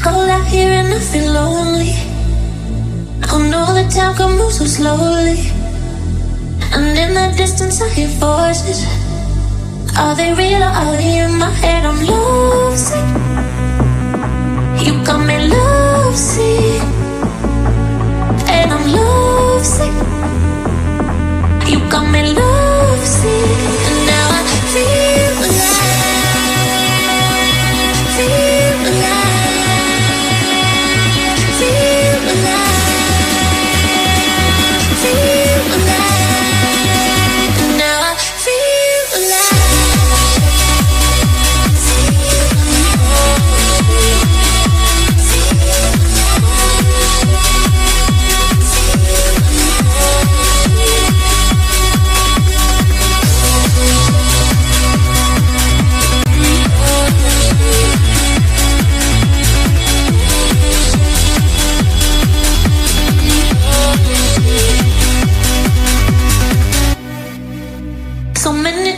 cold out here and I feel lonely. I know the time can move so slowly, and in the distance I hear voices. Are they real or are they in my head? I'm lovesick. You got me lovesick, and I'm lovesick. You got me lovesick, and now I feel alive, feel alive, feel alive, feel alive, and now I feel alive.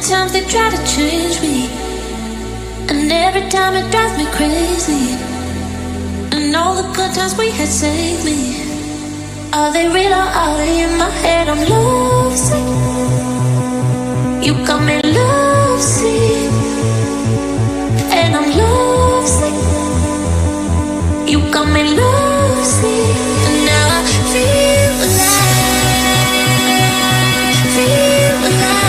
Times they try to change me, and every time it drives me crazy. And all the good times we had saved me. Are they real or are they in my head? I'm lovesick. You got me lovesick, and I'm lovesick. You got me lovesick, and now I feel alive, feel alive.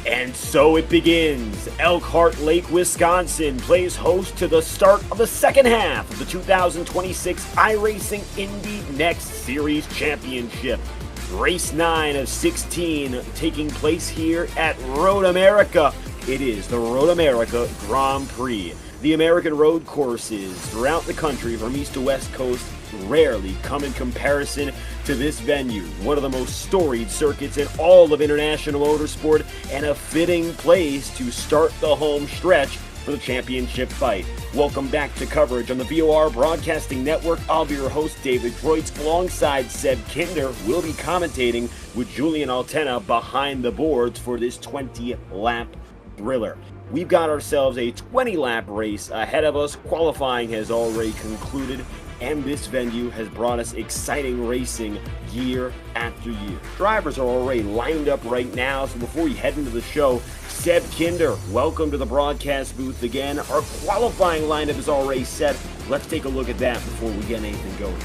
And so it begins. Elkhart Lake, Wisconsin plays host to the start of the second half of the 2026 iRacing Indy NXT Series Championship. Race 9 of 16 taking place here at Road America. It is the Road America Grand Prix. The American road courses throughout the country from east to west coast rarely come in comparison to this venue, one of the most storied circuits in all of international motorsport, and a fitting place to start the home stretch for the championship fight. Welcome back to coverage on the VOR Broadcasting Network. I'll be your host, David Kreutz, alongside Seb Kinder. We'll be commentating with Julien Altena behind the boards for this 20-lap thriller. We've got ourselves a 20-lap race ahead of us. Qualifying has already concluded, and this venue has brought us exciting racing year after year. Drivers are already lined up right now, so before we head into the show, Seb Kinder, welcome to the broadcast booth again. Our qualifying lineup is already set. Let's take a look at that before we get anything going.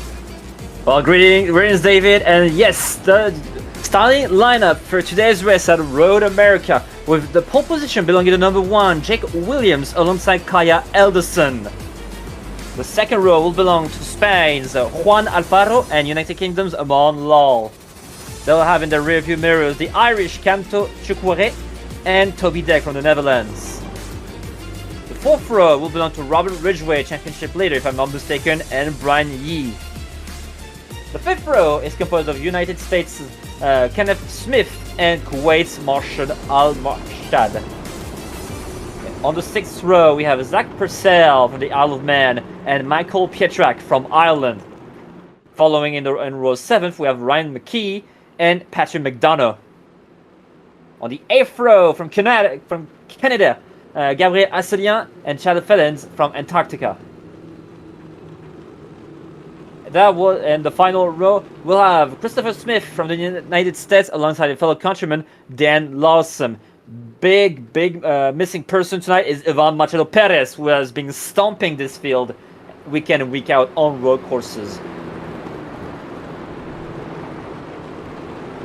Well, greetings, David, and yes, the starting lineup for today's race at Road America, with the pole position belonging to number 1, Jake Williams, alongside Kaya Elderson. The second row will belong to Spain's Juan Alfaro and United Kingdom's Amon Lal. They'll have in their rearview mirrors the Irish Camto Chukwueze and Toby Deck from the Netherlands. The fourth row will belong to Robert Ridgway, championship leader if I'm not mistaken, and Brian Yee. The fifth row is composed of United States' Kenneth Smith and Kuwait's Marshad Al-Marshad. On the sixth row, we have Zach Purcell from the Isle of Man and Michael Pietrak from Ireland. Following in row 7th, we have Ryan McKee and Patrick McDonough. On the 8th row from Canada, Gabriel Asselien and Chad Fellens from Antarctica. And the final row, we'll have Christopher Smith from the United States alongside a fellow countryman, Dan Lawson. Big missing person tonight is Ivan Machado Perez, who has been stomping this field week in and week out on road courses.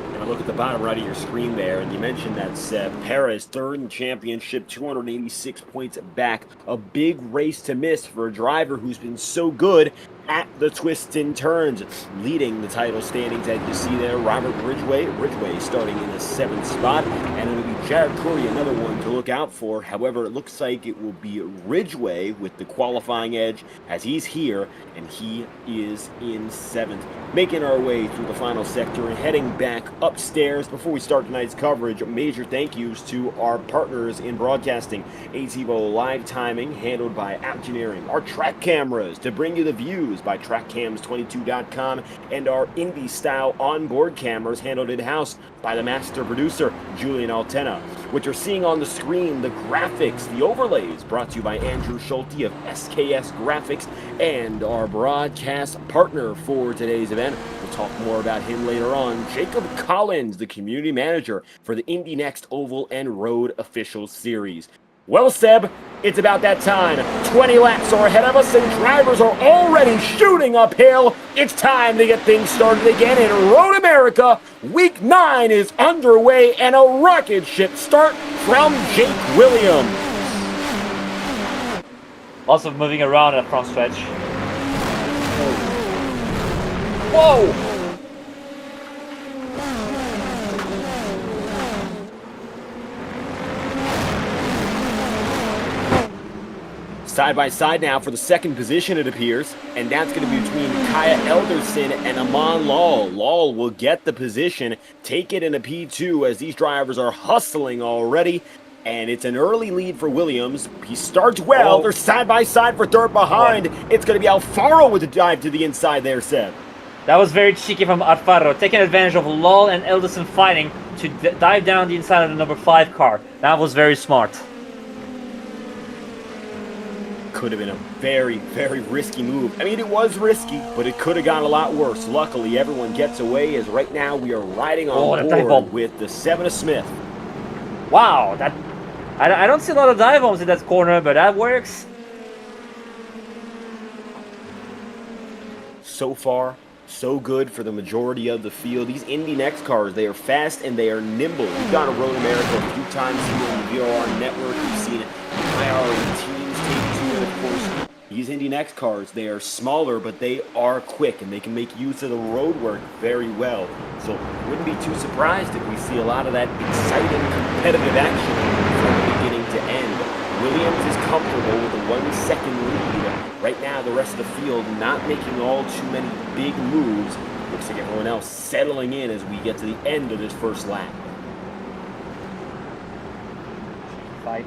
And I look at the bottom right of your screen there, and you mentioned that's Perez, third in the championship, 286 points back. A big race to miss for a driver who's been so good at the twists and turns. Leading the title standings, as you see there, Robert Ridgway. Ridgway starting in the 7th spot, and it'll be Jared Curry, another one to look out for. However, it looks like it will be Ridgway with the qualifying edge, as he's here, and he is in 7th. Making our way through the final sector and heading back upstairs. Before we start tonight's coverage, major thank yous to our partners in broadcasting. ATVO Live Timing, handled by Engineering. Our track cameras to bring you the views by TrackCams22.com, and our Indy style onboard cameras handled in-house by the master producer Julien Altena. What you're seeing on the screen, the graphics, the overlays, brought to you by Andrew Schulte of SKS Graphix, and our broadcast partner for today's event. We'll talk more about him later on, Jacob Collins, the community manager for the Indy NXT Oval and Road Official Series. Well, Seb, it's about that time. 20 laps are ahead of us, and drivers are already shooting uphill. It's time to get things started again in Road America. Week 9 is underway, and a rocket ship start from Jake Williams. Lots of moving around at front stretch. Whoa! Side by side now for the second position, it appears, and that's going to be between Kaya Elderson and Aman Lal. Lal will get the position, take it in a P2 as these drivers are hustling already, and it's an early lead for Williams. He starts well. They're side by side for third behind. It's going to be Alfaro with the dive to the inside there, Seb. That was very cheeky from Alfaro, taking advantage of Lal and Elderson fighting to dive down the inside of the number 5 car. That was very smart. Could have been a very, very risky move. I mean, it was risky, but it could have gone a lot worse. Luckily, everyone gets away, as right now we are riding on board with the 7 of Smith. Wow, that I don't see a lot of dive bombs in that corner, but that works. So far, so good for the majority of the field. These Indy NXT cars, they are fast and they are nimble. We've gone to Road America a few times here on the VRR network. We've seen it IR teams take to it, of course. These Indy NXT cars, they are smaller, but they are quick, and they can make use of the road work very well. So wouldn't be too surprised if we see a lot of that exciting, competitive action from beginning to end. Williams is comfortable with a 1 second lead. Right now, the rest of the field not making all too many big moves. Looks like everyone else settling in as we get to the end of this first lap. Fight.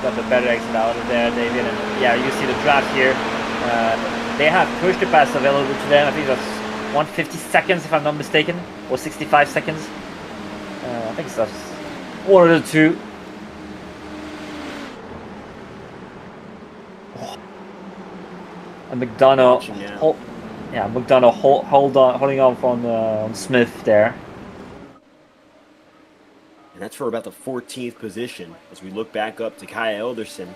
Got the better exit out of there, David, and yeah, you see the draft here. They have pushed the pass available to them. I think that's 150 seconds, if I'm not mistaken, or 65 seconds. I think that's one of the two. Oh. And McDonough, holding on on Smith there. That's for about the 14th position as we look back up to Kaya Elderson.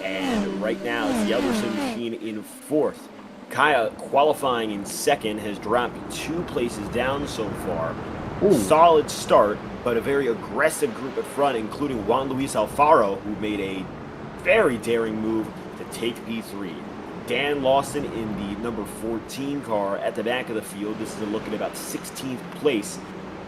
And right now it's the Elderson machine in 4th. Kaya qualifying in 2nd has dropped 2 places down so far. Ooh. Solid start, but a very aggressive group at front, including Juan Luis Alfaro, who made a very daring move to take P3. Dan Lawson in the number 14 car at the back of the field. This is a look at about 16th place.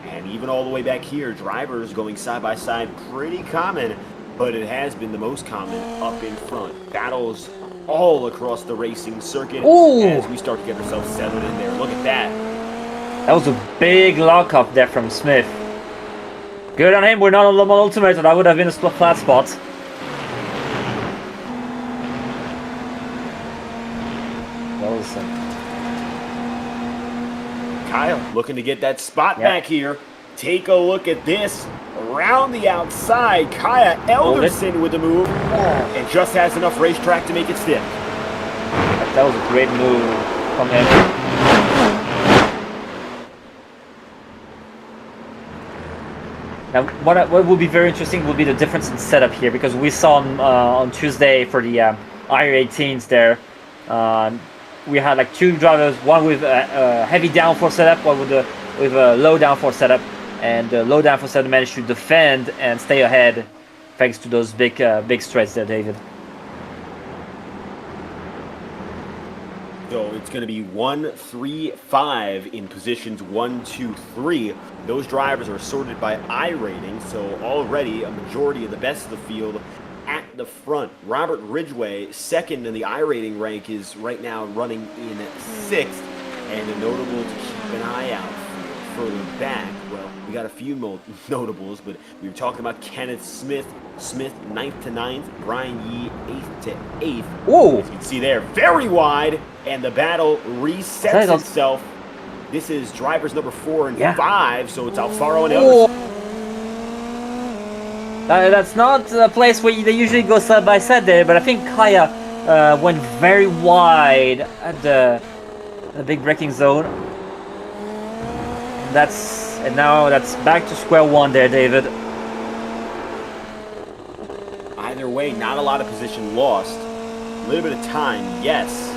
And even all the way back here, drivers going side by side, pretty common, but it has been the most common up in front. Battles all across the racing circuit. Ooh. As we start to get ourselves settled in there. Look at that. That was a big lock-up there from Smith. Good on him. We're not on Le Mans Ultimate, so that would have been a flat spot. Kyle looking to get that spot back here. Take a look at this. Around the outside, Kaya Elderson with the move, and just has enough racetrack to make it stick. That was a great move from him. Now, what will be very interesting will be the difference in setup here, because we saw on Tuesday for the IR18s there, we had like two drivers, one with a heavy downforce setup, one with a low downforce setup. And low downforce setup managed to defend and stay ahead thanks to those big straights there, David. So it's going to be 1, 3, 5 in positions 1, 2, 3. Those drivers are sorted by iRating, so already a majority of the best of the field at the front. Robert Ridgway, second in the iRating rank, is right now running in 6th, and a notable to keep an eye out further back. Well, we got a few notables, but we were talking about Kenneth Smith. Smith 9th to 9th, Brian Yee 8th to 8th. Ooh. As you can see there, very wide, and the battle resets itself. This is drivers number 4 and 5, so it's Alfaro and Elderson. That's not a place where they usually go side by side there, but I think Kaya went very wide at the big braking zone. And now that's back to square one there, David. Either way, not a lot of position lost. A little bit of time, yes,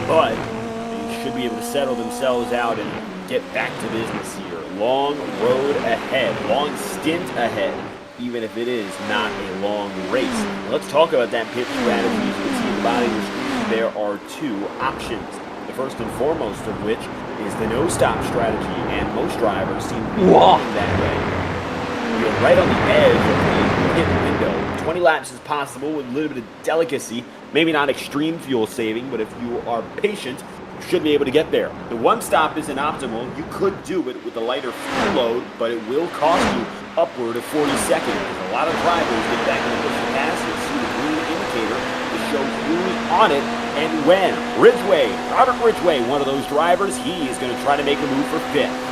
but they should be able to settle themselves out and get back to business here. Long road ahead, long stint ahead, even if it is not a long race. Let's talk about that pit strategy. As you can see at the bottom of the screen, there are 2 options. The first and foremost of which is the no-stop strategy, and most drivers seem to be going that way. You're right on the edge of the pit window. 20 laps is possible with a little bit of delicacy. Maybe not extreme fuel saving, but if you are patient, you should be able to get there. The one stop isn't optimal. You could do it with a lighter fuel load, but it will cost you upward of 40 seconds. A lot of drivers get back in the push pass and see the green indicator to show who's on it and when. Ridgway, Robert Ridgway, one of those drivers, he is going to try to make a move for 5th.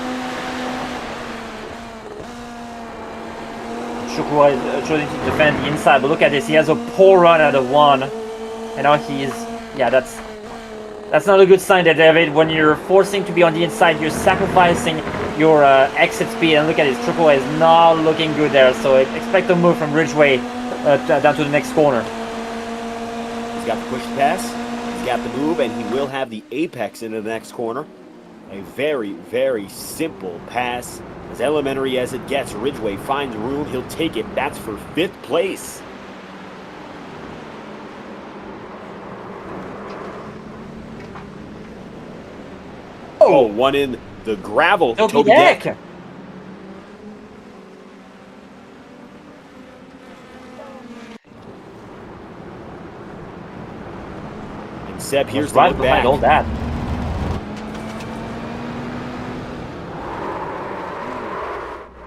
Schulte is trying to defend the inside, but look at this, he has a poor run at the 1. And now he is, that's not a good sign there, David. When you're forcing to be on the inside, you're sacrificing your exit speed, and look at this, Schulte is not looking good there, so expect a move from Ridgway down to the next corner. He's got the push pass, he's got the move, and he will have the apex into the next corner. A very, very simple pass. As elementary as it gets, Ridgway finds room, he'll take it. That's for 5th place. Oh, one in the gravel. Toby Deck. And Seb, here's the look back. All that.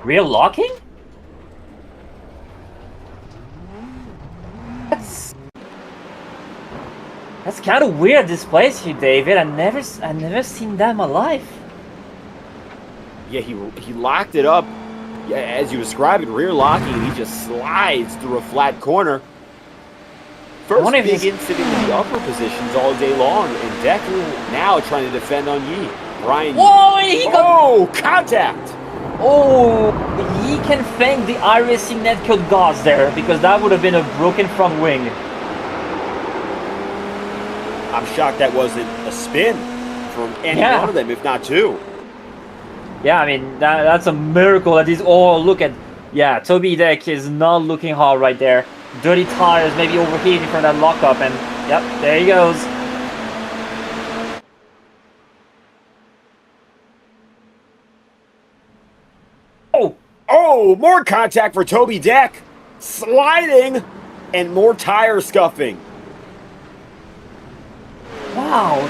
Real locking? That's kind of weird, this place here, David. I never seen that in my life. Yeah, he locked it up. Yeah, as you described it, rear locking, he just slides through a flat corner. First big incident in the upper positions all day long, and Deck now trying to defend on Yee. Brian. Whoa! He got contact! Oh, he can thank the iRacing netcode gods there, because that would have been a broken front wing. I'm shocked that wasn't a spin from any one of them, if not 2. Yeah, I mean, that's a miracle that is all. Look at, Toby Deck is not looking hard right there. Dirty tires, maybe overheating from that lockup, and yep, there he goes. Oh, more contact for Toby Deck. Sliding and more tire scuffing. Wow.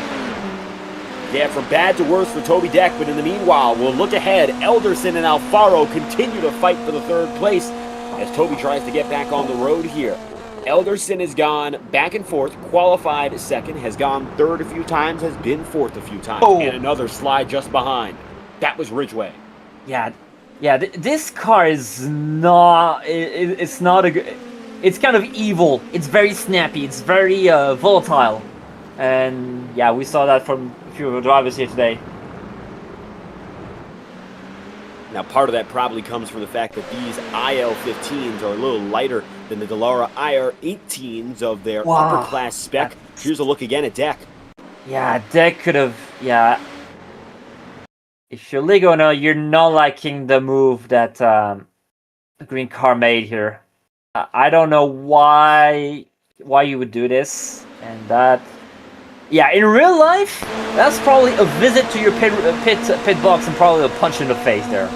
Yeah, from bad to worse for Toby Deck, but in the meanwhile, we'll look ahead. Elderson and Alfaro continue to fight for the 3rd place as Toby tries to get back on the road here. Elderson has gone back and forth, qualified 2nd, has gone 3rd a few times, has been 4th a few times, and another slide just behind. That was Ridgeway. Yeah, yeah. This car is not. It's not a good. It's kind of evil. It's very snappy. It's very volatile, and yeah, we saw that from a few of the drivers here today. Now, part of that probably comes from the fact that these IL-15s are a little lighter than the Dallara IR-18s of their upper class spec. Here's a look again at Deck. Yeah, Deck could have. Yeah. If you're Laguna, you're not liking the move that the green car made here. I don't know why you would do this, and that. Yeah, in real life, that's probably a visit to your pit box and probably a punch in the face there.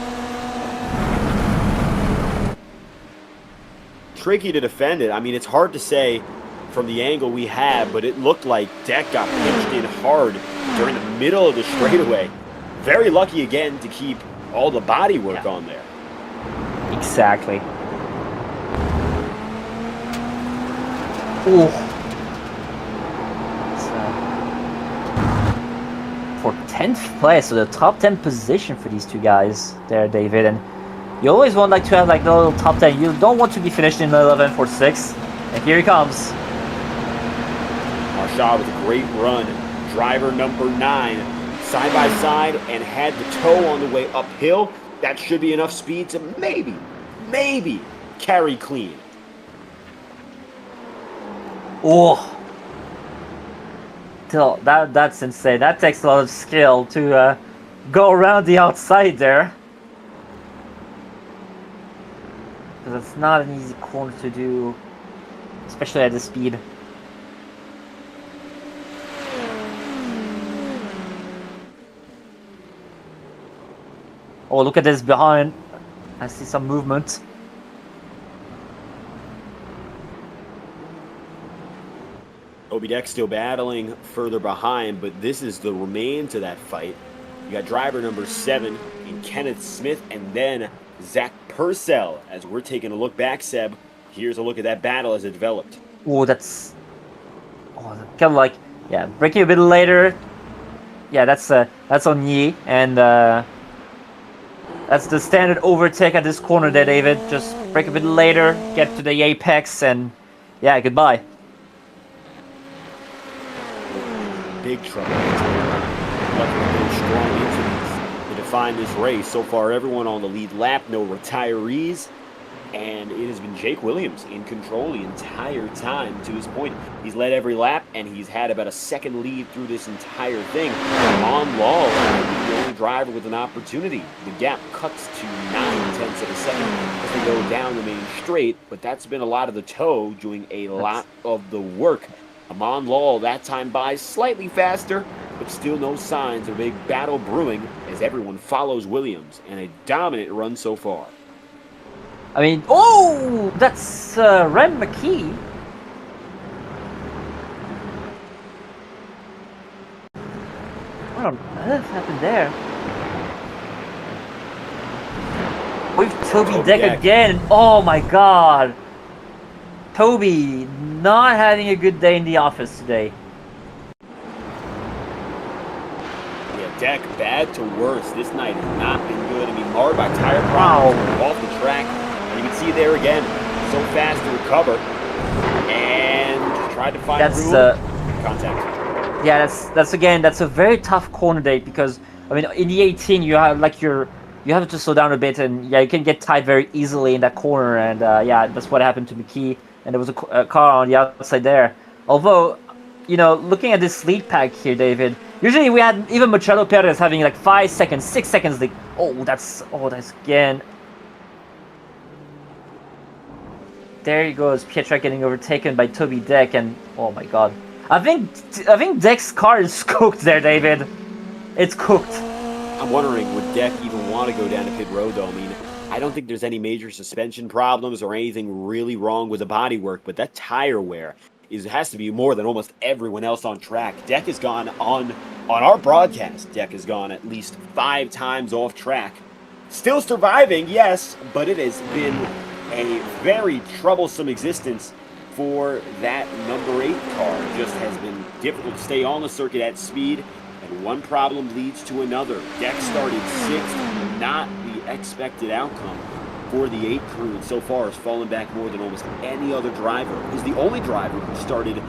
Tricky to defend it. I mean, it's hard to say from the angle we have, but it looked like Deck got pinched in hard during the middle of the straightaway. Very lucky again to keep all the body work on there. Exactly. Ooh. For 10th place, so the top 10 position for these two guys there, David. And you always want to have the little top 10. You don't want to be finished in 11 for 6. And here he comes. Marshall with a great run. Driver number 9. Side by side and had the toe on the way uphill. That should be enough speed to maybe carry clean. Oh. That's insane. That takes a lot of skill to go around the outside there. Because it's not an easy corner to do, especially at this speed. Oh, look at this behind. I see some movement. Obi Deck still battling further behind, but this is the remains of that fight. You got driver number 7 in Kenneth Smith, and then Zach Purcell. As we're taking a look back, Seb, here's a look at that battle as it developed. Oh, that's kind of like, yeah, braking a bit later. Yeah, that's on Yi, and that's the standard overtake at this corner there, David. Just brake a bit later, get to the apex, and yeah, goodbye. Big trouble. Luckily, strong incidents to define this race. So far, everyone on the lead lap, no retirees. And it has been Jake Williams in control the entire time to this point. He's led every lap, and he's had about a second lead through this entire thing. On Law, the only driver with an opportunity. The gap cuts to 9/10 of a second as they go down the main straight, but that's been a lot of the toe doing a lot of the work. Amon Law that time by slightly faster, but still no signs of a big battle brewing as everyone follows Williams and a dominant run so far. I mean, oh, that's Rem McKee. What on earth happened there? With Toby Deck again. Oh my god. Toby not having a good day in the office today. Yeah, Deck bad to worse. This night has not been good. I mean, marred by tire problems off the track. And you can see there again, so fast to recover. And tried to find contact. Yeah, that's a very tough corner date because I mean in the 18 you have you have to slow down a bit and yeah you can get tied very easily in that corner and yeah that's what happened to McKee and there was a car on the outside there. Although you know looking at this lead pack here, David, usually we had even Machado Perez having like 5 seconds, 6 seconds lead. That's again. There he goes, Pietrek getting overtaken by Toby Deck and oh my god. I think Deck's car is cooked there, David. It's cooked. I'm wondering, would Deck even want to go down to pit road, though? I mean, I don't think there's any major suspension problems or anything really wrong with the bodywork, but that tire wear has to be more than almost everyone else on track. Deck has gone on our broadcast. Deck has gone at least 5 times off track. Still surviving, yes, but it has been a very troublesome existence for that number 8 car. It just has been difficult to stay on the circuit at speed, And one problem leads to another. Deck started 6th, not the expected outcome for the 8 crew, and so far has fallen back more than almost any other driver. Is the only driver who started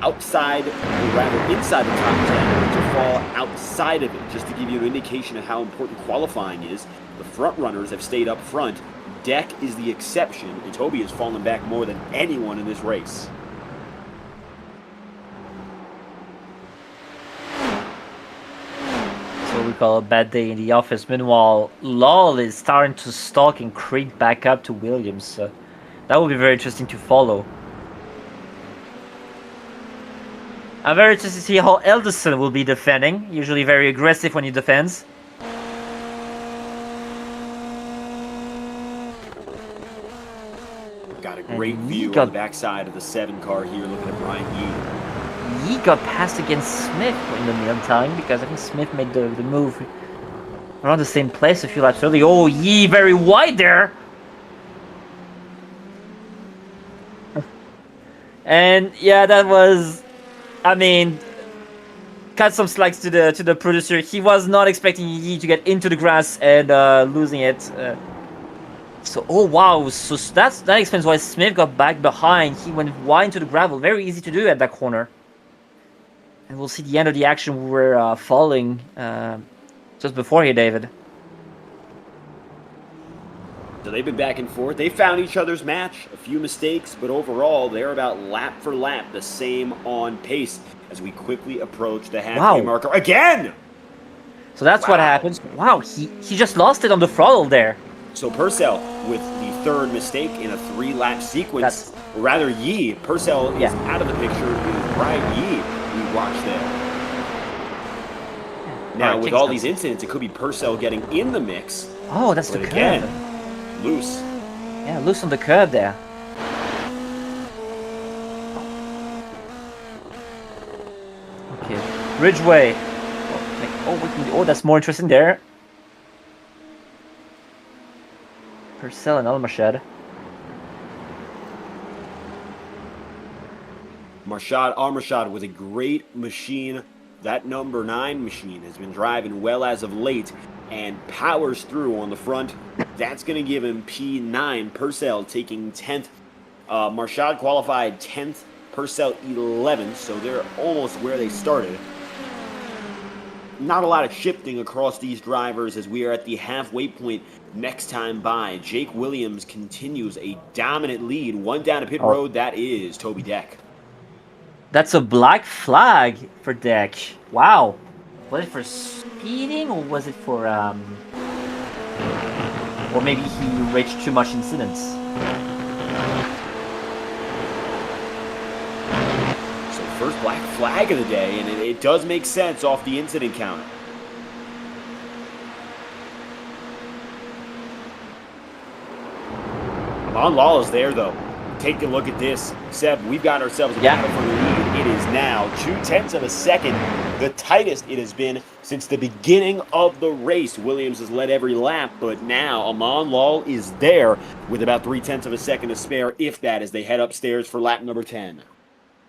outside, or rather inside the top 10, to fall outside of it. Just to give you an indication of how important qualifying is, the front runners have stayed up front. Deck is the exception, and Toby has fallen back more than anyone in this race. So we call a bad day in the office. Meanwhile, Lal is starting to stalk and creep back up to Williams. That will be very interesting to follow. I'm very interested to see how Elderson will be defending. Usually very aggressive when he defends. Got a great view on the backside of the 7 car here, looking at Brian Yee. Yee got passed against Smith in the meantime, because I think Smith made the move around the same place a few laps early. Oh, Yee very wide there! And yeah, that was... I mean, cut some slacks to the producer. He was not expecting Yee to get into the grass and losing it. So, oh wow, so that explains why Smith got back behind. He went wide into the gravel. Very easy to do at that corner. And we'll see the end of the action. We were falling just before here, David. So they've been back and forth. They found each other's match. A few mistakes, but overall, they're about lap for lap the same on pace as we quickly approach the halfway marker again. So that's what happens. Wow, he just lost it on the throttle there. So Purcell with the 3rd mistake in a 3-lap sequence. Or rather, Yee. Purcell is out of the picture. It is Brian Yee we watched there. Now, with all these incidents, it could be Purcell getting in the mix. Oh, that's the curve. Loose. Yeah, loose on the curb there. Okay, Ridgeway. Oh, that's more interesting there. Purcell and Almarshad. Almarshad with a great machine. That number 9 machine has been driving well as of late and powers through on the front. That's going to give him P9. Purcell taking 10th. Marchad qualified 10th. Purcell 11th, so they're almost where they started. Not a lot of shifting across these drivers as we are at the halfway point next time by. Jake Williams continues a dominant lead. One down to pit road, that is Toby Deck. That's a black flag for Deck. Wow. Was it for speeding or was it for or maybe he reached too much incidents? So first black flag of the day, and it does make sense off the incident counter. Amon Lawless there though. Take a look at this. Seb, we've got ourselves a battle for the lead. It is now 0.2 of a second, the tightest it has been since the beginning of the race. Williams has led every lap, but now Amon Lawless is there with about 0.3 of a second to spare, if that, as they head upstairs for lap number 10.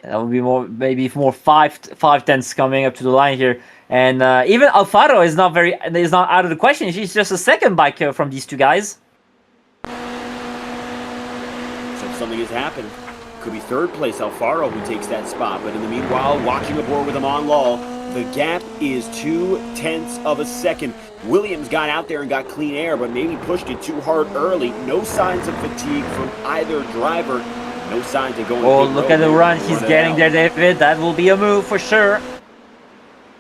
That will be maybe more 5/10 coming up to the line here, and even Alfaro is not out of the question. He's just a second bike from these two guys. Something has happened. Could be 3rd place Alfaro who takes that spot, but in the meanwhile, watching aboard with Amon Lawless, the gap is 0.2 of a second. Williams got out there and got clean air, but maybe pushed it too hard early. No signs of fatigue from either driver. No signs of going. Oh, look at the run he's getting there, David. That will be a move for sure.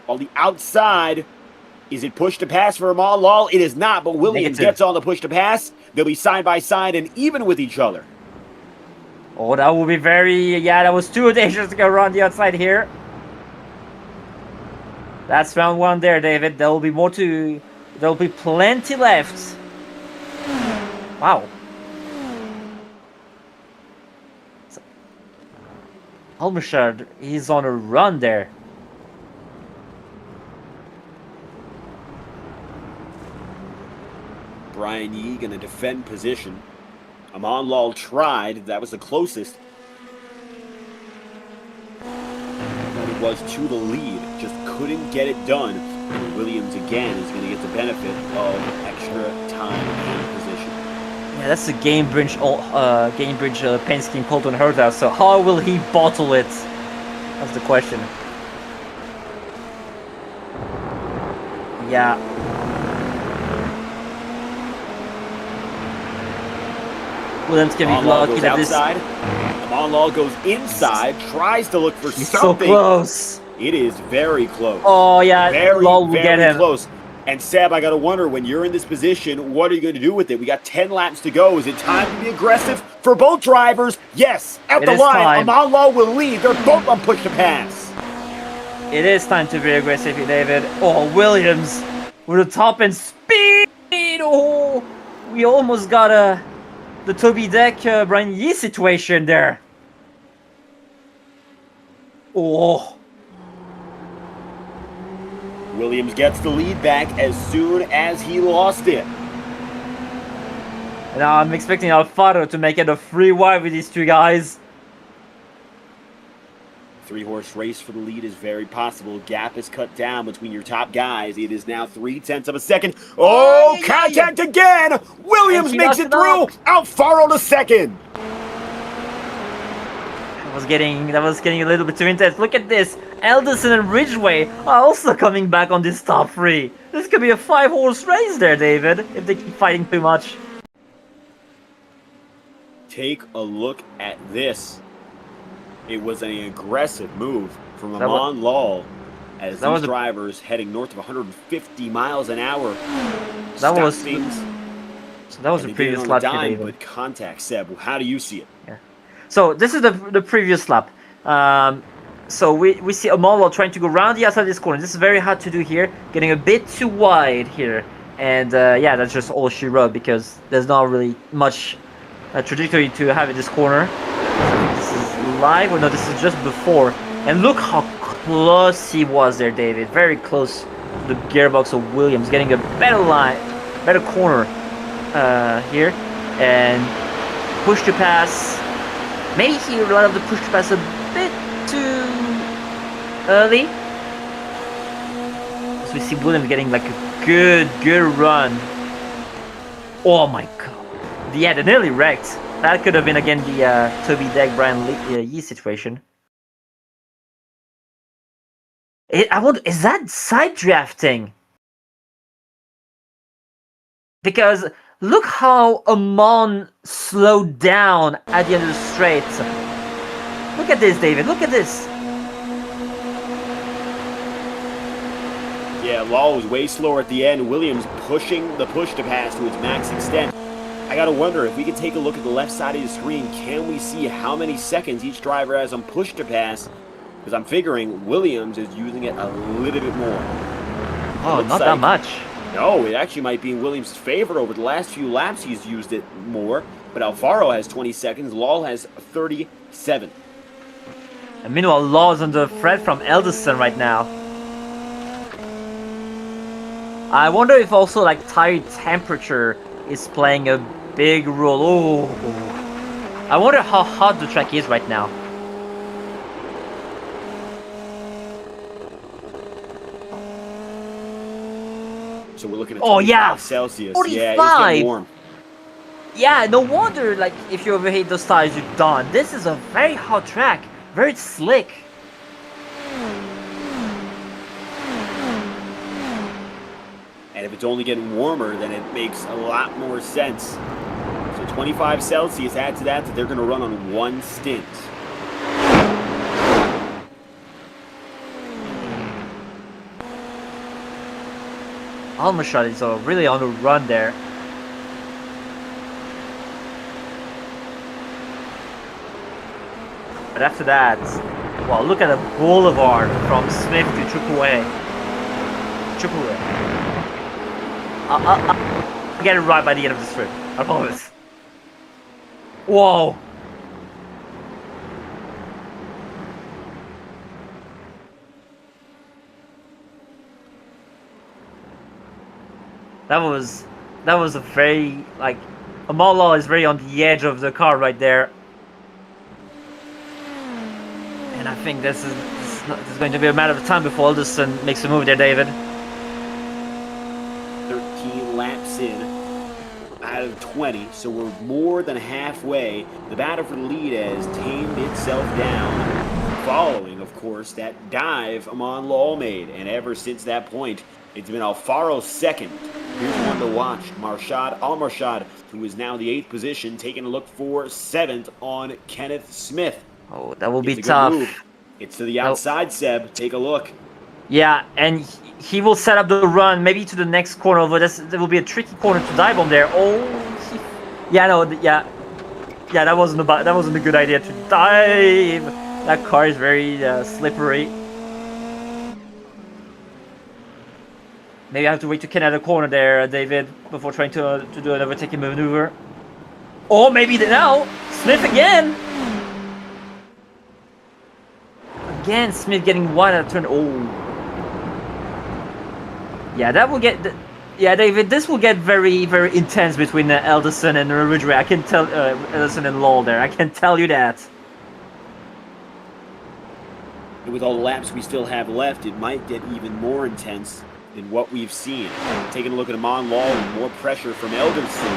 On the outside, is it push to pass for Amon Lawless? It is not, but Williams gets on the push to pass. They'll be side by side and even with each other. Oh, that will be that was too dangerous to go around the outside here. That's round 1 there, David. There will be plenty left. Wow. Almarshad, he's on a run there. Brian Yee going to defend position. Amon Lawless tried. That was the closest that he was to the lead. Just couldn't get it done. And Williams, again, is going to get the benefit of extra time and position. Yeah, that's the game bridge Penske and Colton heard out. So how will he bottle it? That's the question. Yeah. Williams can be lucky that this. Monlaw goes inside, tries to look for He's something. so close. It is very close. Oh yeah, very, Law will get him. Close. And Seb, I gotta wonder, when you're in this position, what are you going to do with it? We got 10 laps to go. Is it time to be aggressive for both drivers? Yes. Out the line, Monlaw will lead. They're both on push to pass. It is time to be aggressive, David. Oh, Williams with the top end speed. Oh, we almost got the Toby Deck Brian Yee situation there. Oh. Williams gets the lead back as soon as he lost it. Now I'm expecting Alfaro to make it a free wide with these two guys. Three-horse race for the lead is very possible. Gap is cut down between your top guys. It is now 0.3 of a second. Oh, contact again! Williams makes it through! Alfaro to second! That was getting a little bit too intense. Look at this. Alderson and Ridgeway are also coming back on this top three. This could be a 5-horse race there, David, if they keep fighting too much. Take a look at this. It was an aggressive move from Amon Lal as these drivers heading north of 150 miles an hour. That was the previous lap, David. But contact, Seb, how do you see it? Yeah. So this is the previous lap. So we see Amon Lal trying to go around the outside of this corner. This is very hard to do here, getting a bit too wide here. And yeah, that's just all she wrote because there's not really much trajectory to have in this corner. This is live, or no, this is just before. And look how close he was there, David. Very close to the gearbox of Williams, getting a better corner here. And push to pass. Maybe he ran up the push to pass a bit too early. So we see Williams getting like a good run. Oh my god. Yeah, they nearly wrecked. That could have been again the Toby Deck Brian Yee situation. I wonder, is that side drafting? Because look how Amon slowed down at the end of the straight. Look at this, David. Look at this. Yeah, Lal was way slower at the end. Williams pushing the push to pass to its max extent. I gotta wonder, if we can take a look at the left side of the screen, can we see how many seconds each driver has on push to pass? Because I'm figuring Williams is using it a little bit more. Oh, not that much. No, it actually might be in Williams' favor. Over the last few laps, he's used it more. But Alfaro has 20 seconds. Lal has 37. And meanwhile, Law's under threat from Alderson right now. I wonder if also like tire temperature is playing a big role. Oh, I wonder how hot the track is right now. So we're looking at 45 Celsius. 45. Yeah, it's getting warm. Yeah, no wonder, like, if you overheat those tires, you're done. This is a very hot track. Very slick. And if it's only getting warmer, then it makes a lot more sense. So 25 Celsius, add to that they're going to run on one stint. Alderson is really on the run there. But after that, wow, look at the boulevard from Smith to Chukwu. I'll get it right by the end of the strip. I promise. Whoa. That was a very, like, Amon is very on the edge of the car right there. And I think this is it's going to be a matter of time before Alderson makes a move there, David. 13 laps in out of 20, so we're more than halfway. The battle for the lead has tamed itself down, following, of course, that dive Amon Lal made. And ever since that point, it's been Alfaro's second. Here's one to watch. Marshad Al-Marshad, who is now the 8th position, taking a look for 7th on Kenneth Smith. Oh, that will be tough. Move. It's to the outside, Seb. Take a look. Yeah, and he will set up the run maybe to the next corner, although there will be a tricky corner to dive on there. That wasn't a good idea to dive. That car is very slippery. Maybe I have to wait to get out of the corner there, David, before trying to do an overtaking maneuver. Or maybe now Smith again. Again, Smith getting wide out of turn. Oh. Yeah, that will get... Yeah, David, this will get very, very intense between Alderson and Ridgway. I can tell... Alderson and Lal there. I can tell you that. With all the laps we still have left, it might get even more intense than what we've seen. Taking a look at Amon Lal and more pressure from Alderson.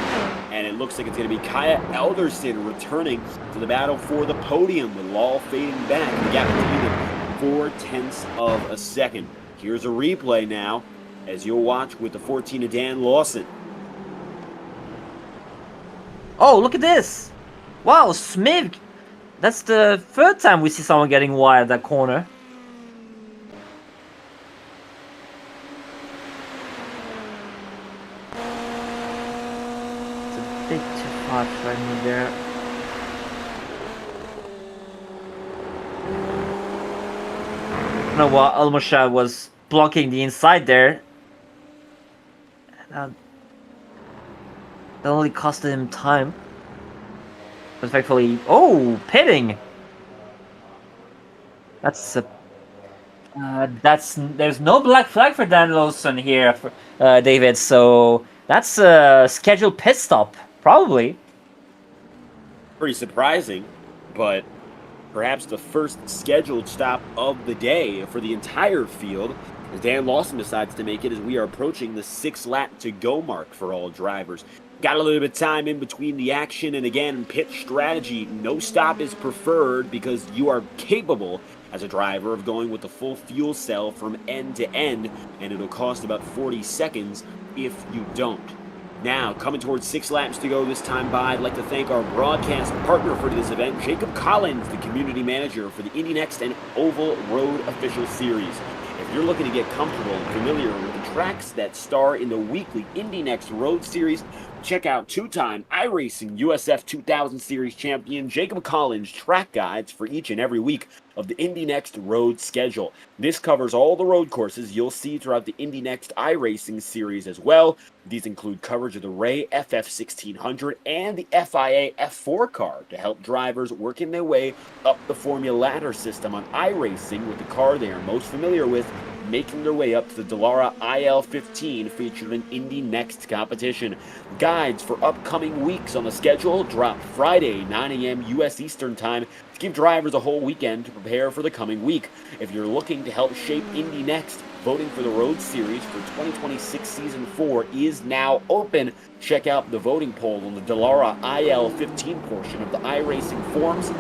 And it looks like it's going to be Kaya Alderson returning to the battle for the podium with Lal fading back. The gap between them 0.4 of a second. Here's a replay now, as you'll watch with the 14 of Dan Lawson. Oh, look at this! Wow, Smith! That's the 3rd time we see someone getting wide at that corner. It's a bit too fast right in there. I don't know what Al-Moshad was blocking the inside there. That only costed him time. But thankfully, pitting. There's no black flag for Dan Lawson here, David. So that's a scheduled pit stop, probably. Pretty surprising, but perhaps the first scheduled stop of the day for the entire field, as Dan Lawson decides to make it as we are approaching the 6 lap to go mark for all drivers. Got a little bit of time in between the action, and again, pit strategy, no stop is preferred because you are capable as a driver of going with the full fuel cell from end to end, and it'll cost about 40 seconds if you don't. Now, coming towards 6 laps to go this time by, I'd like to thank our broadcast partner for this event, Jacob Collins, the community manager for the Indy NXT and Oval Road Official Series. If you're looking to get comfortable and familiar with the tracks that star in the weekly Indy NXT Road Series, check out 2-time iRacing USF 2000 Series champion Jacob Collins' track guides for each and every week of the Indy NXT Road schedule. This covers all the road courses you'll see throughout the Indy NXT iRacing Series as well. These include coverage of the Ray FF 1600 and the FIA F4 car to help drivers working their way up the Formula Ladder system on iRacing with the car they are most familiar with, making their way up to the Dallara IL-15 featured in Indy NXT competition. Guides for upcoming weeks on the schedule drop Friday, 9 a.m. U.S. Eastern Time to give drivers a whole weekend to prepare for the coming week. If you're looking to help shape Indy NXT, voting for the Road Series for 2026 Season 4 is now open. Check out the voting poll on the Dallara IL-15 portion of the iRacing forums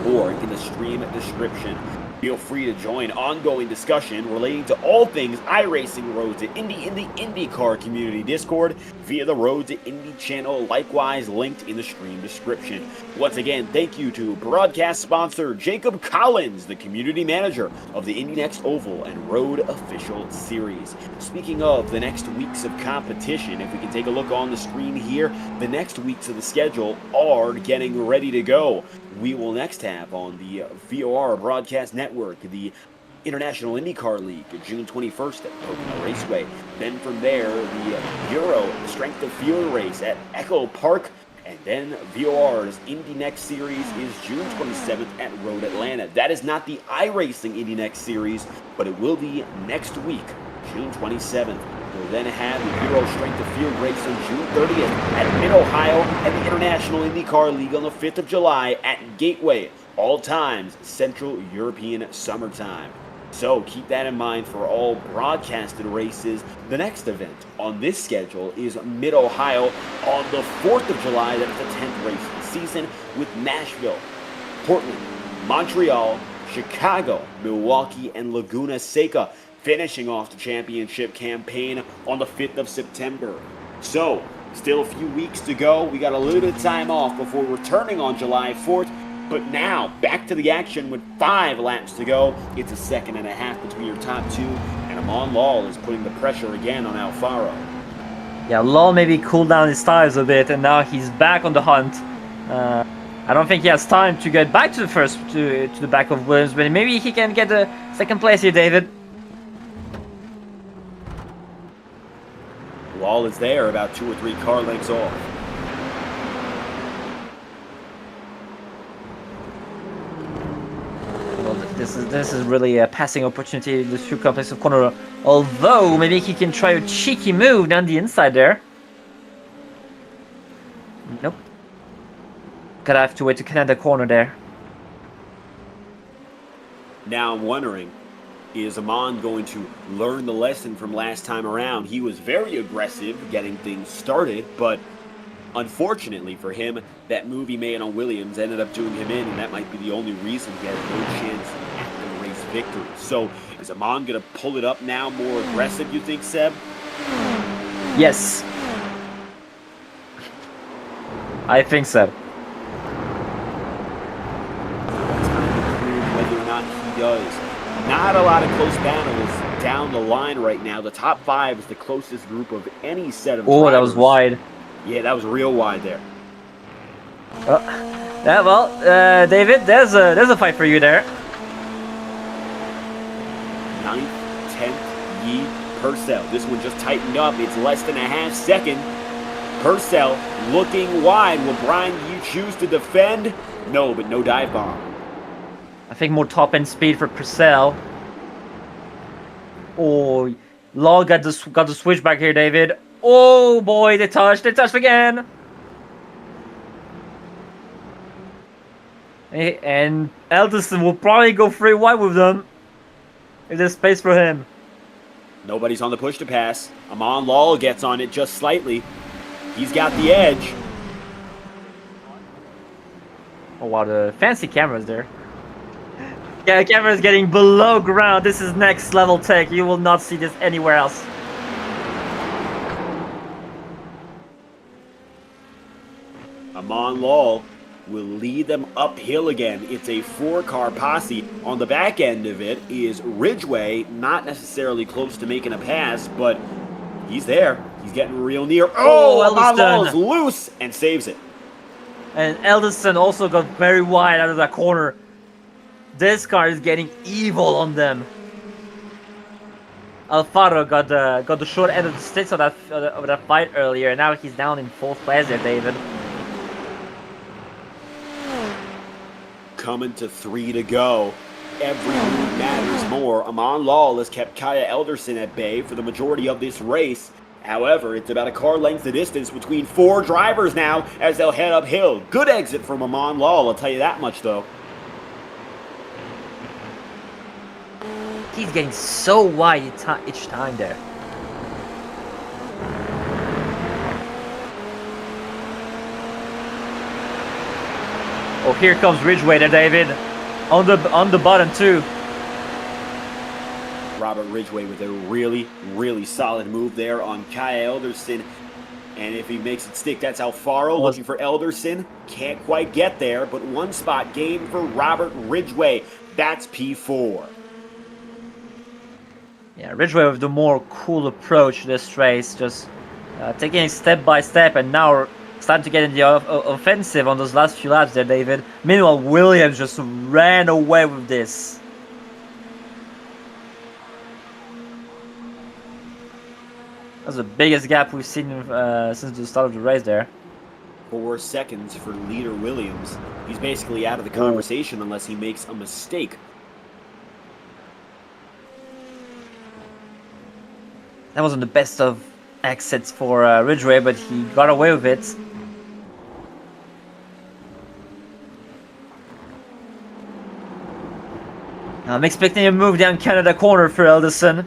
or in the stream description. Feel free to join ongoing discussion relating to all things iRacing Road to Indy in the INDYCAR community Discord via the Road to Indy channel, likewise linked in the stream description. Once again, thank you to broadcast sponsor Jacob Collins, the community manager of the Indy NXT Oval and Road Official Series. Speaking of the next weeks of competition, if we can take a look on the screen here, the next weeks of the schedule are getting ready to go. We will next have on the VOR Broadcast Network the International IndyCar League, June 21st at Pocono Raceway. Then from there, the Euro Strength of Field race at Echo Park. And then VOR's Indy NXT Series is June 27th at Road Atlanta. That is not the iRacing Indy NXT Series, but it will be next week, June 27th. We'll then have the Euro Strength of Field race on June 30th at Mid-Ohio and the International IndyCar League on the 5th of July at Gateway. all times Central European summertime. So keep that in mind for all broadcasted races. The next event on this schedule is Mid-Ohio on the 4th of July. That's the 10th race of the season with Nashville, Portland, Montreal, Chicago, Milwaukee, and Laguna Seca finishing off the championship campaign on the 5th of September. So, still a few weeks to go. We got a little bit of time off before returning on July 4th. But now, back to the action with 5 laps to go. It's a second and a half between your top two, and Amon Lal is putting the pressure again on Alfaro. Yeah, Lal maybe cooled down his tires a bit, and now he's back on the hunt. I don't think he has time to get back to the first, to the back of Williams, but maybe he can get the second place here, David. Lal is there, about 2 or 3 car lengths off. This is really a passing opportunity in the two complex of corner. Although maybe he can try a cheeky move down the inside there. Nope. Gonna have to wait to connect the corner there. Now I'm wondering, is Amon going to learn the lesson from last time around? He was very aggressive getting things started, but unfortunately for him, that move he made on Williams ended up doing him in, and that might be the only reason he has no chance at the race victory. So, is Amon going to pull it up now, more aggressive, you think, Seb? Yes. I think so. Whether or not he does. Not a lot of close battles down the line right now. The top 5 is the closest group of any set of drivers. That was wide. Yeah, that was real wide there. Yeah, well, David, there's a fight for you there. 9th, 10th, Yee, Purcell. This one just tightened up. It's less than a half second. Purcell looking wide. Will Brian Yee choose to defend? No, but no dive bomb. I think more top-end speed for Purcell. Oh, Law got the switch back here, David. Oh boy, they touched again. And Elderson will probably go free wide with them if there's space for him. Nobody's on the push to pass. Amon Lal gets on it just slightly. He's got the edge. Oh wow, the fancy cameras there. Yeah, the camera is getting below ground. This is next level tech. You will not see this anywhere else. Amon Lal will lead them uphill again. It's a 4-car posse. On the back end of it is Ridgway, not necessarily close to making a pass, but he's there. He's getting real near. Oh, Amon Lal is loose and saves it. And Elderson also got very wide out of that corner. This car is getting evil on them. Alfaro got the short end of the sticks of that fight earlier, and now he's down in 4th place there, David. Coming to 3 to go. Every move matters more. Amon Lal has kept Kaya Elderson at bay for the majority of this race. However, it's about a car length of distance between 4 drivers now as they'll head uphill. Good exit from Amon Lal, I'll tell you that much though. He's getting so wide each time there. Oh, here comes Ridgway there, David. On the bottom too. Robert Ridgway with a really, really solid move there on Kaya Elderson. And if he makes it stick, that's Alfaro looking for Elderson. Can't quite get there, but 1 spot gain for Robert Ridgway. That's P4. Yeah, Ridgway with the more cool approach to this race, just taking it step by step, and now starting to get in the offensive on those last few laps there, David. Meanwhile, Williams just ran away with this. That's the biggest gap we've seen since the start of the race there. 4 seconds for leader Williams. He's basically out of the conversation unless he makes a mistake. That wasn't the best of exits for Ridgway, but he got away with it. I'm expecting a move down Canada corner for Alderson.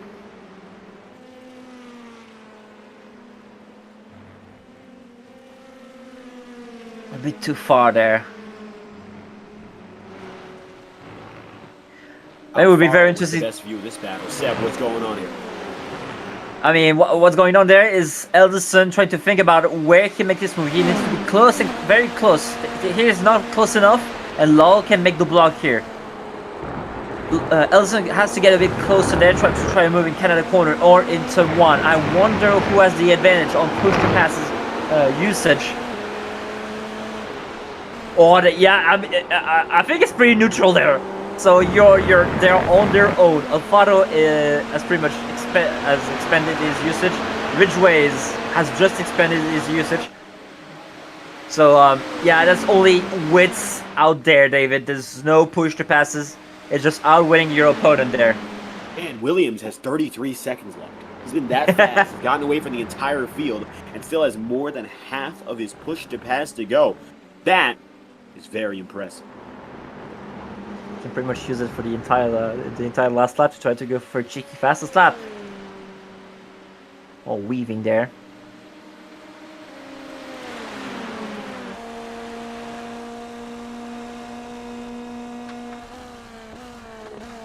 A bit too far there. It would be very interesting. The best view of this battle. Seb, what's going on here? I mean, what's going on there is Alderson trying to think about where he can make this move. He needs to be close and very close. Here is not close enough, and Lal can make the block here. Alderson has to get a bit closer there, try to move in Canada corner or in turn 1. I wonder who has the advantage on push to passes usage. Or I think it's pretty neutral there. So they're on their own. Alfaro has pretty much expanded his usage. Ridgeway has just expanded his usage. So yeah, that's only widths out there, David. There's no push to passes. It's just outwitting your opponent there. And Williams has 33 seconds left. He's been that fast. He's gotten away from the entire field and still has more than half of his push to pass to go. That is very impressive. You can pretty much use it for the entire last lap to try to go for a cheeky fastest lap. Oh, weaving there.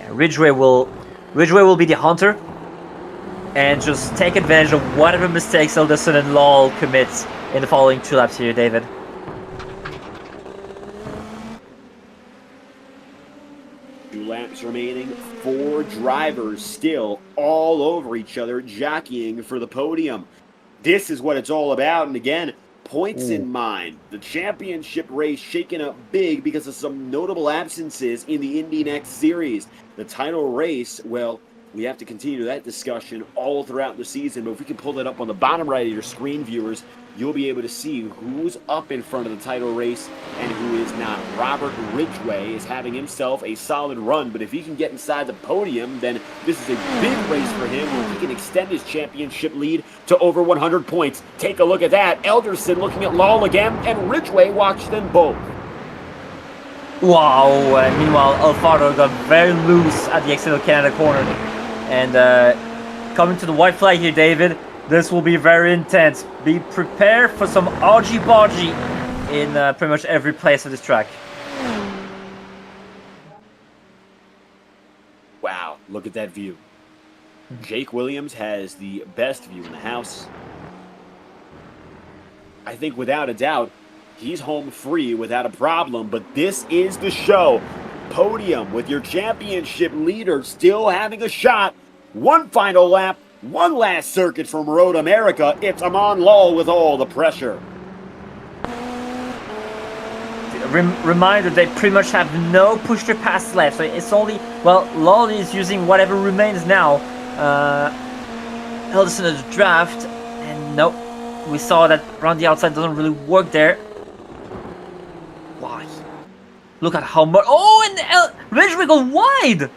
Yeah, Ridgeway will be the hunter and just take advantage of whatever mistakes Alderson and Lal commits in the following 2 laps here, David. Laps remaining, 4 drivers still all over each other, jockeying for the podium. This is what it's all about, and again, points in mind. The championship race shaken up big because of some notable absences in the Indy NXT Series. The title race, well, we have to continue that discussion all throughout the season, but if we can pull that up on the bottom right of your screen, viewers, you'll be able to see who's up in front of the title race and who is not. Robert Ridgeway is having himself a solid run, but if he can get inside the podium, then this is a big race for him where he can extend his championship lead to over 100 points. Take a look at that. Alderson looking at Lal again, and Ridgeway watched them both. Wow, meanwhile, Alfaro got very loose at the exit of Canada corner. And coming to the white flag here, David. This will be very intense. Be prepared for some argy-bargy in pretty much every place of this track. Wow, look at that view. Jake Williams has the best view in the house. I think without a doubt, he's home free without a problem, but this is the show. Podium with your championship leader still having a shot. One final lap. One last circuit from Road America. It's Amon Lal with all the pressure. Reminder, they pretty much have no push to pass left. So it's only, well, Lal is using whatever remains now. Alderson has draft, and nope. We saw that around the outside doesn't really work there. Why? Look at how much. Oh, and Ridgeway goes wide.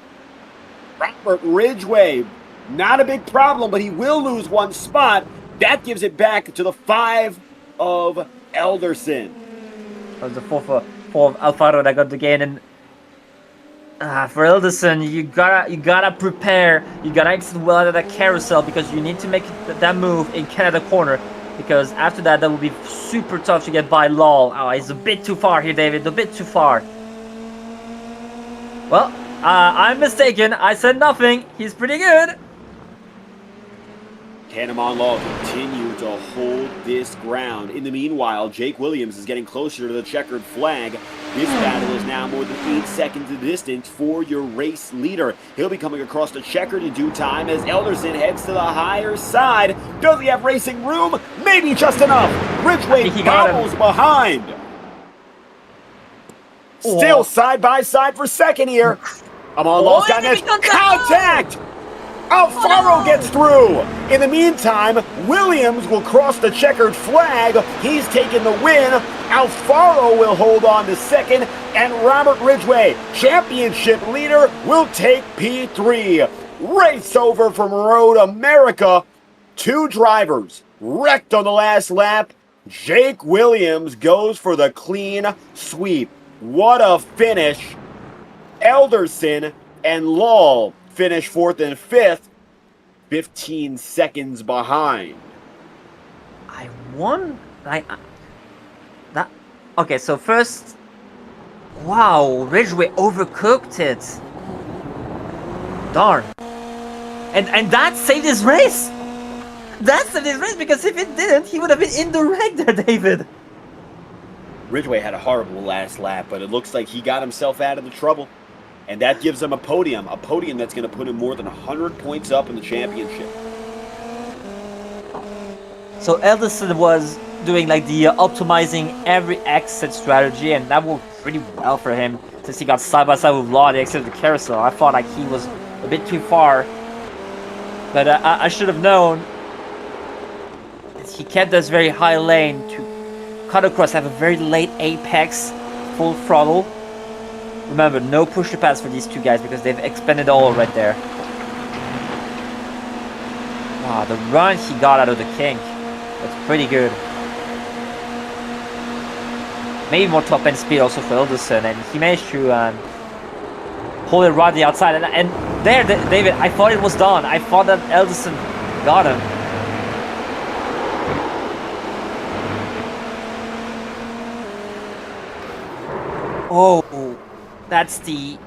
Robert Ridgeway. Not a big problem, but he will lose 1 spot. That gives it back to the 5 of Alderson. That was the 4 of Alfaro that got the gain. And for Alderson, you gotta prepare. You gotta exit well out of that carousel because you need to make that move in Canada corner. Because after that will be super tough to get by Lal. Oh, he's a bit too far here, David. A bit too far. Well, I'm mistaken. I said nothing. He's pretty good. Can Amon Lal continue to hold this ground? In the meanwhile, Jake Williams is getting closer to the checkered flag. This battle is now more than 8 seconds in distance for your race leader. He'll be coming across the checkered in due time as Alderson heads to the higher side. Does he have racing room? Maybe just enough. Ridgeway bobbles behind. Still side by side for second here. Amon Lal's got this contact. Alfaro gets through. In the meantime, Williams will cross the checkered flag. He's taken the win. Alfaro will hold on to second. And Robert Ridgeway, championship leader, will take P3. Race over from Road America. 2 drivers wrecked on the last lap. Jake Williams goes for the clean sweep. What a finish. Alderson and Lal finished 4th and 5th, 15 seconds behind. I won. That. Okay, so first, wow, Ridgeway overcooked it. Darn. And that saved his race. That saved his race, because if it didn't, he would have been in the wreck there, David. Ridgeway had a horrible last lap, but it looks like he got himself out of the trouble. And that gives him a podium that's going to put him more than 100 points up in the championship. So Elderson was doing like the optimizing every exit strategy, and that worked pretty well for him since he got side by side with Law the exit of the carousel. I thought like he was a bit too far, but I should have known. He kept this very high lane to cut across, have a very late apex, full throttle. Remember, no push to pass for these two guys because they've expended all right there. Wow, the run he got out of the kink. That's pretty good. Maybe more top end speed also for Elderson, and he managed to hold it right on the outside. And there, David, I thought it was done. I thought that Elderson got him. Oh, that's the...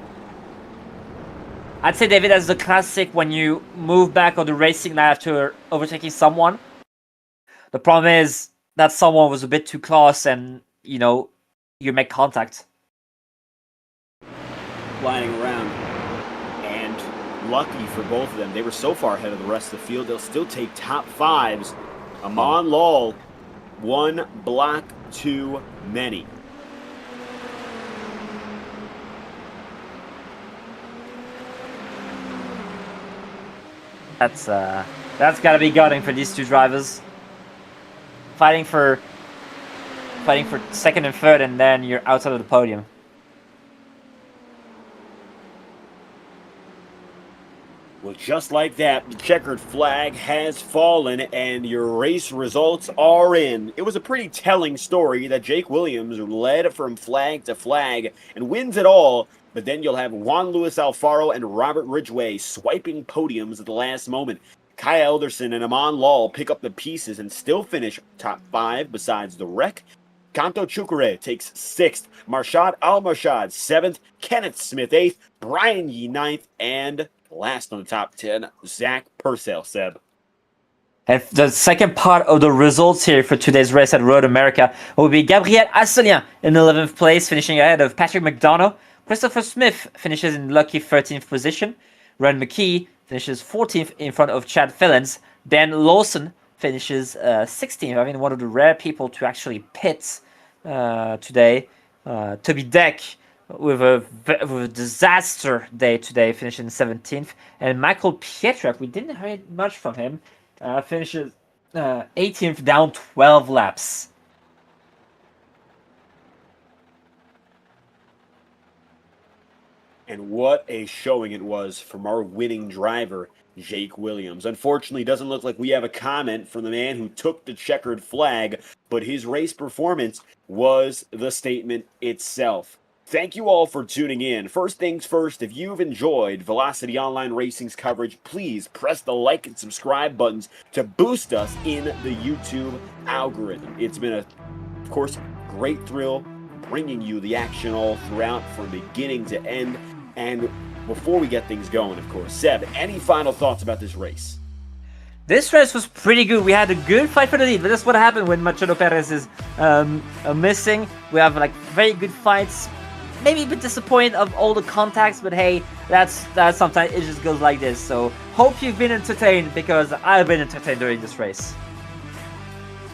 I'd say, David, that's the classic when you move back on the racing line after overtaking someone. The problem is that someone was a bit too close and, you know, you make contact. Flying around. And lucky for both of them. They were so far ahead of the rest of the field, they'll still take top fives. Amon Lal, one block too many. That's gotta be gutting for these two drivers. Fighting for second and third, and then you're outside of the podium. Well, just like that, the checkered flag has fallen, and your race results are in. It was a pretty telling story that Jake Williams led from flag to flag and wins it all, but then you'll have Juan Luis Alfaro and Robert Ridgway swiping podiums at the last moment. Kaya Elderson and Amon Lal pick up the pieces and still finish top five besides the wreck. Kanto Chukure takes 6th, Marshad Al-Marshad 7th, Kenneth Smith 8th, Brian Yee 9th, and last on the top 10, Zach Purcell, Seb. And the second part of the results here for today's race at Road America will be Gabriel Asselin in 11th place, finishing ahead of Patrick McDonough. Christopher Smith finishes in lucky 13th position. Ren McKee finishes 14th in front of Chad Fillens. Ben Lawson finishes 16th. I mean, one of the rare people to actually pit today. Toby Deck with a disaster day today, finishing 17th. And Michael Pietrek, we didn't hear much from him, finishes 18th, down 12 laps. And what a showing it was from our winning driver, Jake Williams. Unfortunately, it doesn't look like we have a comment from the man who took the checkered flag, but his race performance was the statement itself. Thank you all for tuning in. First things first, if you've enjoyed Velocity Online Racing's coverage, please press the like and subscribe buttons to boost us in the YouTube algorithm. It's been, of course, great thrill bringing you the action all throughout from beginning to end. And before we get things going, of course, Seb, any final thoughts about this race? This race was pretty good. We had a good fight for the lead, but that's what happened when Machado Perez is missing. We have like very good fights. Maybe a bit disappointed of all the contacts, but hey, that's sometimes it just goes like this. So hope you've been entertained, because I've been entertained during this race.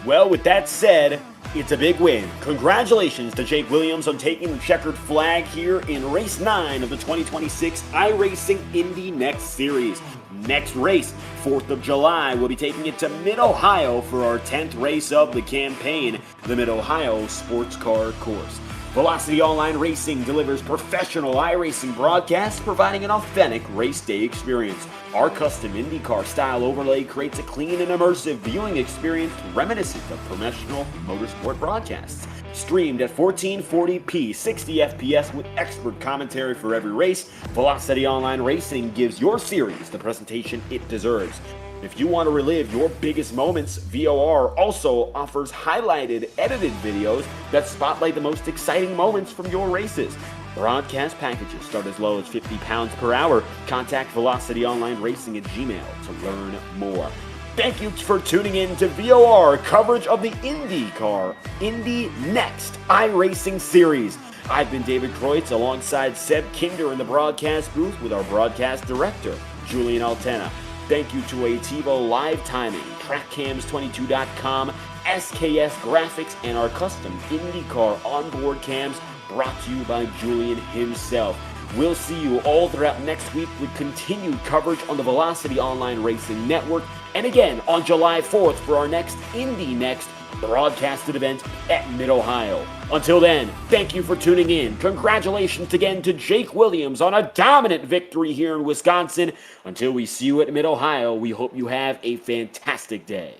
Well, with that said, it's a big win. Congratulations to Jake Williams on taking the checkered flag here in race 9 of the 2026 iRacing Indy NXT Series. Next race, 4th of July, we'll be taking it to Mid-Ohio for our 10th race of the campaign, the Mid-Ohio Sports Car Course. Velocity Online Racing delivers professional iRacing broadcasts, providing an authentic race day experience. Our custom IndyCar style overlay creates a clean and immersive viewing experience reminiscent of professional motorsport broadcasts. Streamed at 1440p 60 FPS with expert commentary for every race, Velocity Online Racing gives your series the presentation it deserves. If you want to relive your biggest moments, VOR also offers highlighted, edited videos that spotlight the most exciting moments from your races. Broadcast packages start as low as £50 per hour. Contact Velocity Online Racing at Gmail to learn more. Thank you for tuning in to VOR coverage of the IndyCar Indy NXT iRacing Series. I've been David Kreutz alongside Seb Kinder in the broadcast booth with our broadcast director, Julien Altena. Thank you to Ativo Live Timing, TrackCams22.com, SKS Graphix, and our custom IndyCar onboard cams brought to you by Julien himself. We'll see you all throughout next week with continued coverage on the Velocity Online Racing Network, and again on July 4th for our next Indy NXT broadcasted event at Mid-Ohio. Until then, thank you for tuning in. Congratulations again to Jake Williams on a dominant victory here in Wisconsin. Until we see you at Mid-Ohio, we hope you have a fantastic day.